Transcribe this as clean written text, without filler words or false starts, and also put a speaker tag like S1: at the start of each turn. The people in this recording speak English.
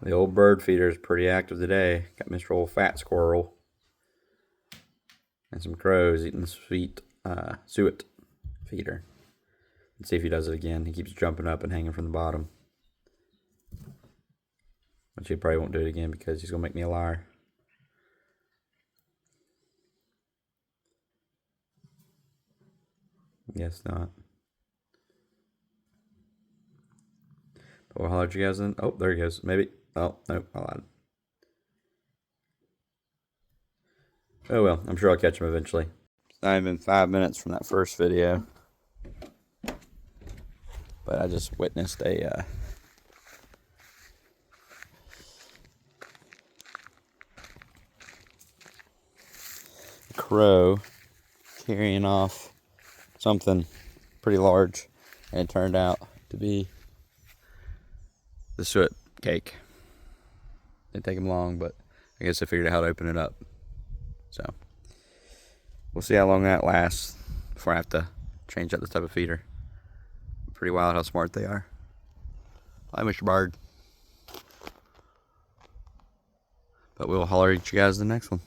S1: The old bird feeder is pretty active today. Got Mr. Old Fat Squirrel and some crows eating the sweet suet feeder. Let's see if he does it again. He keeps jumping up and hanging from the bottom. Which he probably won't do it again because he's going to make me a liar. Guess not. But we'll holler at you guys then. Oh, there he goes. Maybe. Oh, no, I lied. Oh well, I'm sure I'll catch him eventually. It's not even 5 minutes from that first video. But I just witnessed a crow carrying off something pretty large, and it turned out to be the suet cake. Didn't take him long, but I guess I figured out how to open it up. So we'll see how long that lasts before I have to change out this type of feeder. Pretty wild how smart they are. Bye, Mr. Bird. But we'll holler at you guys in the next one.